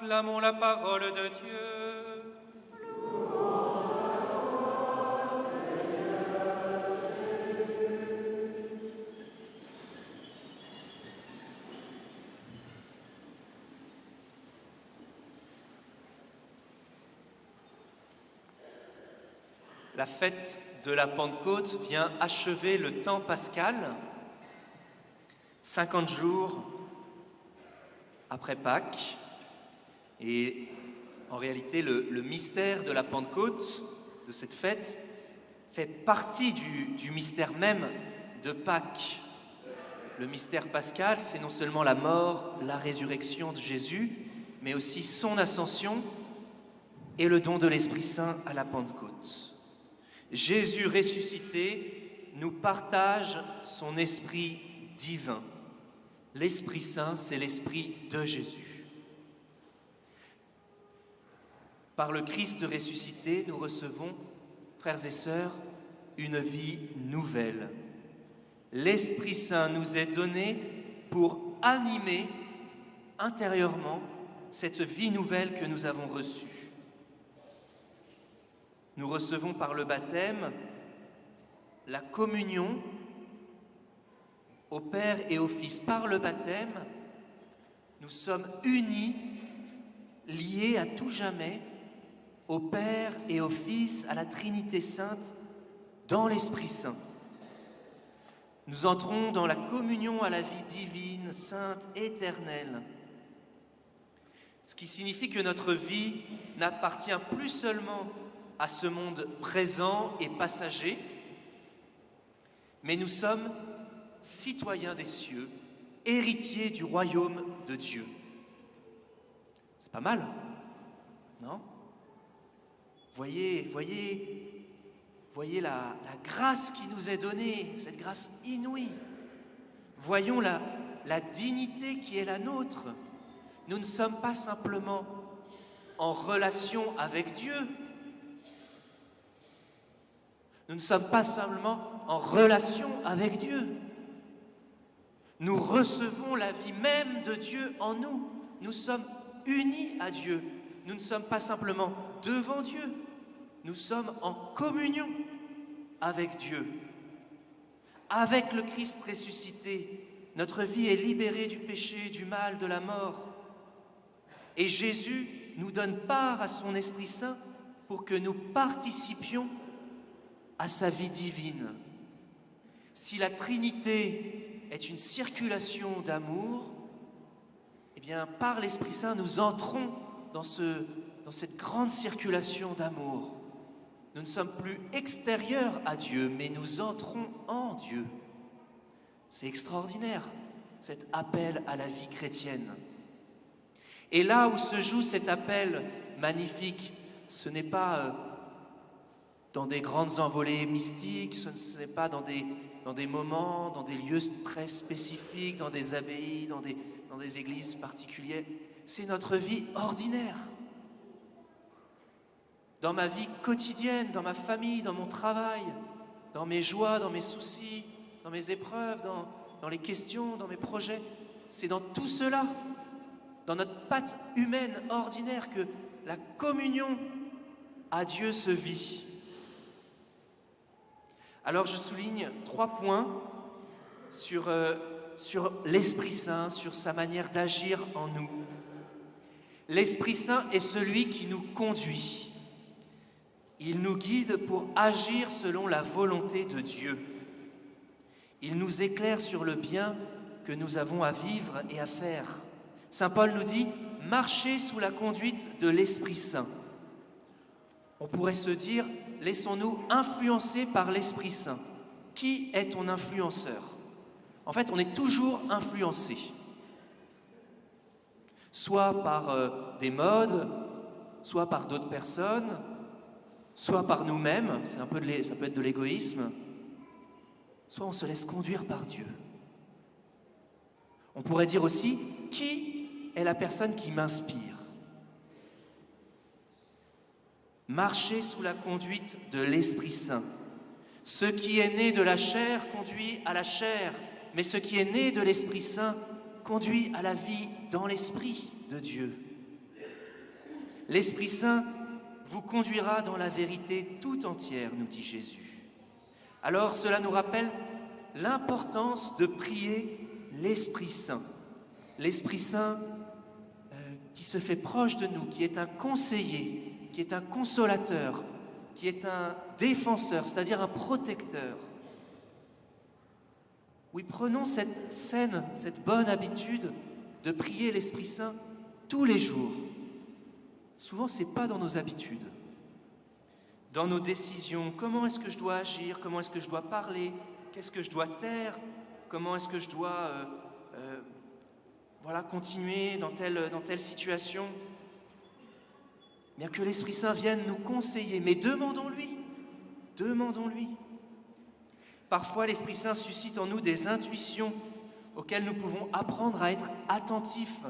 Acclamons la parole de Dieu. La fête de la Pentecôte vient achever le temps pascal, 50 jours après Pâques. Et en réalité, le mystère de la Pentecôte, de cette fête, fait partie du mystère même de Pâques. Le mystère pascal, c'est non seulement la mort, la résurrection de Jésus, mais aussi son ascension et le don de l'Esprit Saint à la Pentecôte. Jésus ressuscité nous partage son esprit divin. L'Esprit Saint, c'est l'Esprit de Jésus. Par le Christ ressuscité, nous recevons, frères et sœurs, une vie nouvelle. L'Esprit Saint nous est donné pour animer intérieurement cette vie nouvelle que nous avons reçue. Nous recevons par le baptême la communion au Père et au Fils. Par le baptême, nous sommes unis, liés à tout jamais au Père et au Fils, à la Trinité Sainte, dans l'Esprit Saint. Nous entrons dans la communion à la vie divine, sainte, éternelle. Ce qui signifie que notre vie n'appartient plus seulement à ce monde présent et passager, mais nous sommes citoyens des cieux, héritiers du royaume de Dieu. C'est pas mal, non ? Voyez la grâce qui nous est donnée, cette grâce inouïe. Voyons la dignité qui est la nôtre. Nous ne sommes pas simplement en relation avec Dieu. Nous ne sommes pas simplement en relation avec Dieu. Nous recevons la vie même de Dieu en nous. Nous sommes unis à Dieu. Nous ne sommes pas simplement devant Dieu. Nous sommes en communion avec Dieu. Avec le Christ ressuscité, notre vie est libérée du péché, du mal, de la mort. Et Jésus nous donne part à son Esprit Saint pour que nous participions à sa vie divine. Si la Trinité est une circulation d'amour, eh bien, par l'Esprit Saint, nous entrons dans cette grande circulation d'amour. Nous ne sommes plus extérieurs à Dieu, mais nous entrons en Dieu. C'est extraordinaire, cet appel à la vie chrétienne. Et là où se joue cet appel magnifique, ce n'est pas dans des grandes envolées mystiques, ce n'est pas dans des moments, dans des lieux très spécifiques, dans des abbayes, dans des églises particulières. C'est notre vie ordinaire. Dans ma vie quotidienne, dans ma famille, dans mon travail, dans mes joies, dans mes soucis, dans mes épreuves, dans les questions, dans mes projets. C'est dans tout cela, dans notre patte humaine ordinaire, que la communion à Dieu se vit. Alors je souligne 3 points sur l'Esprit Saint, sur sa manière d'agir en nous. L'Esprit Saint est celui qui nous conduit. Il nous guide pour agir selon la volonté de Dieu. Il nous éclaire sur le bien que nous avons à vivre et à faire. Saint Paul nous dit « Marchez sous la conduite de l'Esprit Saint ». On pourrait se dire « Laissons-nous influencer par l'Esprit Saint ». Qui est ton influenceur ? En fait, on est toujours influencé. Soit par des modes, soit par d'autres personnes, soit par nous-mêmes, ça peut être de l'égoïsme, soit on se laisse conduire par Dieu. On pourrait dire aussi, qui est la personne qui m'inspire ? Marcher sous la conduite de l'Esprit Saint. Ce qui est né de la chair conduit à la chair, mais ce qui est né de l'Esprit Saint conduit à la vie dans l'Esprit de Dieu. L'Esprit Saint vous conduira dans la vérité tout entière, nous dit Jésus. Alors cela nous rappelle l'importance de prier l'Esprit Saint. L'Esprit Saint qui se fait proche de nous, qui est un conseiller, qui est un consolateur, qui est un défenseur, c'est-à-dire un protecteur. Oui, prenons cette saine, cette bonne habitude de prier l'Esprit Saint tous les jours. Souvent, ce n'est pas dans nos habitudes. Dans nos décisions, comment est-ce que je dois agir, comment est-ce que je dois parler, qu'est-ce que je dois taire, comment est-ce que je dois continuer dans telle situation. Bien que l'Esprit Saint vienne nous conseiller, mais demandons-lui. Parfois, l'Esprit Saint suscite en nous des intuitions auxquelles nous pouvons apprendre à être attentifs.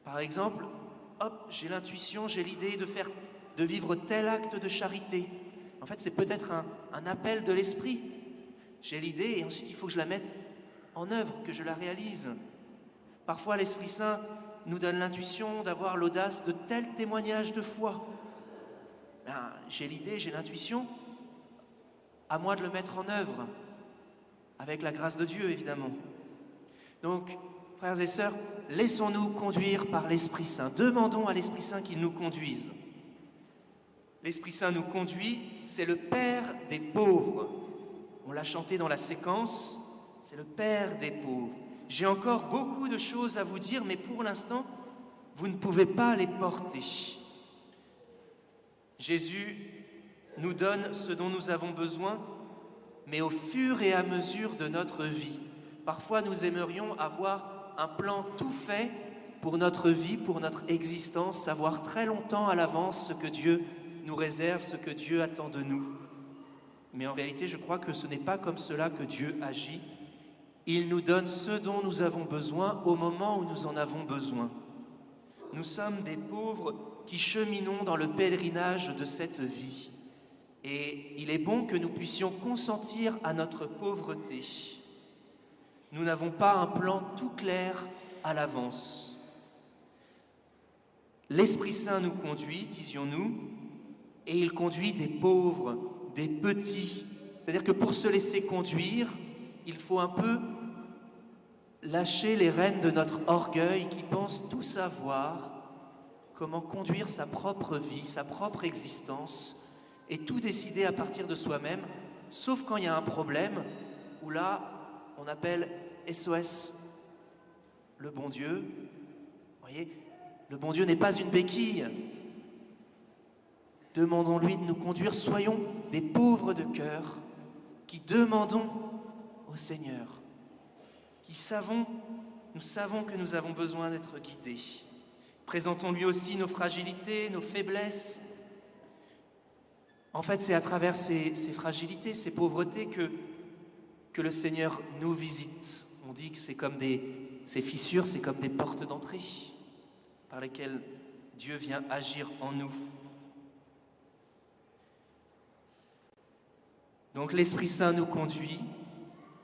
Par exemple, j'ai l'intuition, j'ai l'idée de vivre tel acte de charité. En fait, c'est peut-être un appel de l'Esprit. J'ai l'idée et ensuite il faut que je la mette en œuvre, que je la réalise. Parfois, l'Esprit Saint nous donne l'intuition d'avoir l'audace de tel témoignage de foi. J'ai l'idée, j'ai l'intuition, à moi de le mettre en œuvre, avec la grâce de Dieu, évidemment. Donc, frères et sœurs, laissons-nous conduire par l'Esprit Saint. Demandons à l'Esprit Saint qu'il nous conduise. L'Esprit Saint nous conduit, c'est le Père des pauvres. On l'a chanté dans la séquence, c'est le Père des pauvres. J'ai encore beaucoup de choses à vous dire, mais pour l'instant, vous ne pouvez pas les porter. Jésus nous donne ce dont nous avons besoin, mais au fur et à mesure de notre vie. Parfois, nous aimerions avoir un plan tout fait pour notre vie, pour notre existence, savoir très longtemps à l'avance ce que Dieu nous réserve, ce que Dieu attend de nous. Mais en réalité, je crois que ce n'est pas comme cela que Dieu agit. Il nous donne ce dont nous avons besoin au moment où nous en avons besoin. Nous sommes des pauvres qui cheminons dans le pèlerinage de cette vie. Et il est bon que nous puissions consentir à notre pauvreté. Nous n'avons pas un plan tout clair à l'avance. L'Esprit Saint nous conduit, disions-nous, et il conduit des pauvres, des petits. C'est-à-dire que pour se laisser conduire, il faut un peu lâcher les rênes de notre orgueil qui pense tout savoir, comment conduire sa propre vie, sa propre existence, et tout décider à partir de soi-même, sauf quand il y a un problème, où là, on appelle SOS le bon Dieu. Vous voyez, le bon Dieu n'est pas une béquille. Demandons-lui de nous conduire, soyons des pauvres de cœur, qui demandons au Seigneur, nous savons que nous avons besoin d'être guidés. Présentons-lui aussi nos fragilités, nos faiblesses. En fait, c'est à travers ces fragilités, ces pauvretés que le Seigneur nous visite. On dit que ces fissures, c'est comme des portes d'entrée par lesquelles Dieu vient agir en nous. Donc l'Esprit Saint nous conduit,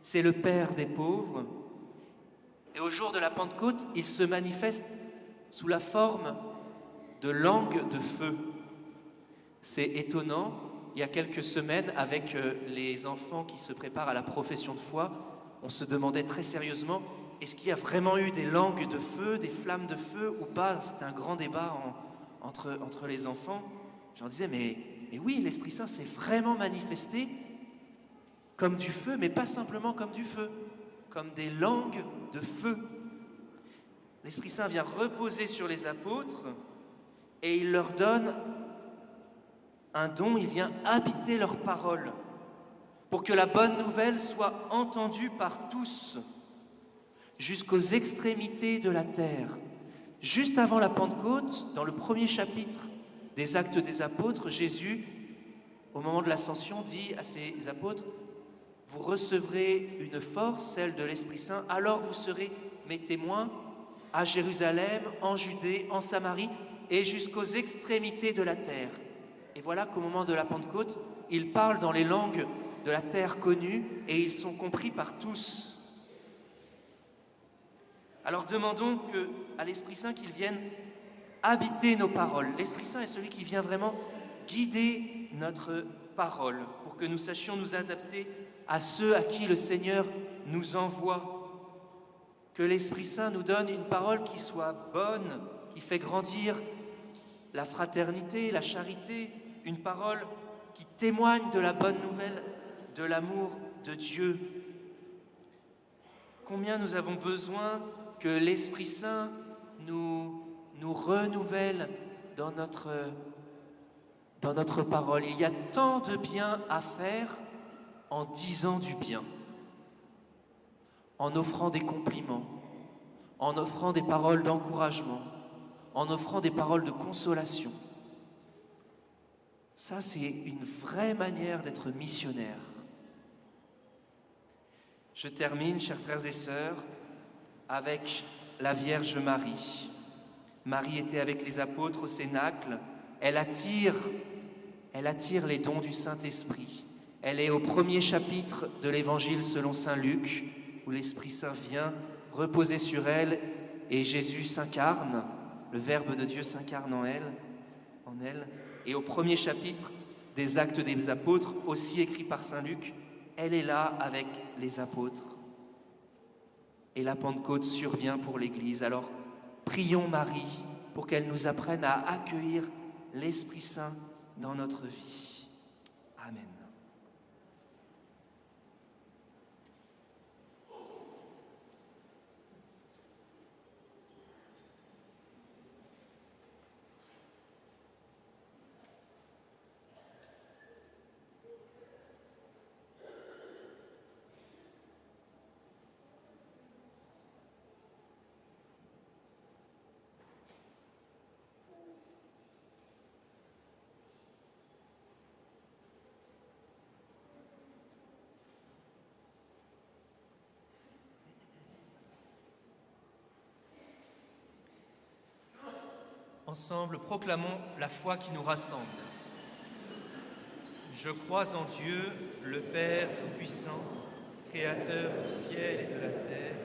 c'est le Père des pauvres. Et au jour de la Pentecôte, il se manifeste sous la forme de langues de feu. C'est étonnant, il y a quelques semaines, avec les enfants qui se préparent à la profession de foi, on se demandait très sérieusement, est-ce qu'il y a vraiment eu des langues de feu, des flammes de feu ou pas? C'était un grand débat entre les enfants. J'en disais, mais oui, l'Esprit Saint s'est vraiment manifesté comme du feu, mais pas simplement comme du feu, comme des langues de feu. L'Esprit Saint vient reposer sur les apôtres et il leur donne un don, il vient habiter leurs paroles pour que la bonne nouvelle soit entendue par tous jusqu'aux extrémités de la terre. Juste avant la Pentecôte, dans le premier chapitre des Actes des Apôtres, Jésus, au moment de l'Ascension, dit à ses apôtres, « Vous recevrez une force, celle de l'Esprit Saint, alors vous serez mes témoins à Jérusalem, en Judée, en Samarie et jusqu'aux extrémités de la terre. » Et voilà qu'au moment de la Pentecôte, il parle dans les langues de la terre connue et ils sont compris par tous. Alors demandons à l'Esprit Saint qu'il vienne habiter nos paroles. L'Esprit Saint est celui qui vient vraiment guider notre parole pour que nous sachions nous adapter à ceux à qui le Seigneur nous envoie. Que l'Esprit Saint nous donne une parole qui soit bonne, qui fait grandir la fraternité, la charité, une parole qui témoigne de la bonne nouvelle, de l'amour de Dieu. Combien nous avons besoin que l'Esprit Saint nous renouvelle dans notre parole. Il y a tant de bien à faire en disant du bien, en offrant des compliments, en offrant des paroles d'encouragement, en offrant des paroles de consolation. Ça, c'est une vraie manière d'être missionnaire. Je termine, chers frères et sœurs, avec la Vierge Marie. Marie était avec les apôtres au Cénacle. Elle attire les dons du Saint-Esprit. Elle est au premier chapitre de l'Évangile selon saint Luc, où l'Esprit Saint vient reposer sur elle et Jésus s'incarne, le Verbe de Dieu s'incarne en elle. Et au premier chapitre des Actes des Apôtres, aussi écrit par saint Luc, elle est là avec les apôtres. Et la Pentecôte survient pour l'Église. Alors, prions Marie pour qu'elle nous apprenne à accueillir l'Esprit Saint dans notre vie. Amen. Ensemble, proclamons la foi qui nous rassemble. Je crois en Dieu, le Père Tout-Puissant, Créateur du ciel et de la terre,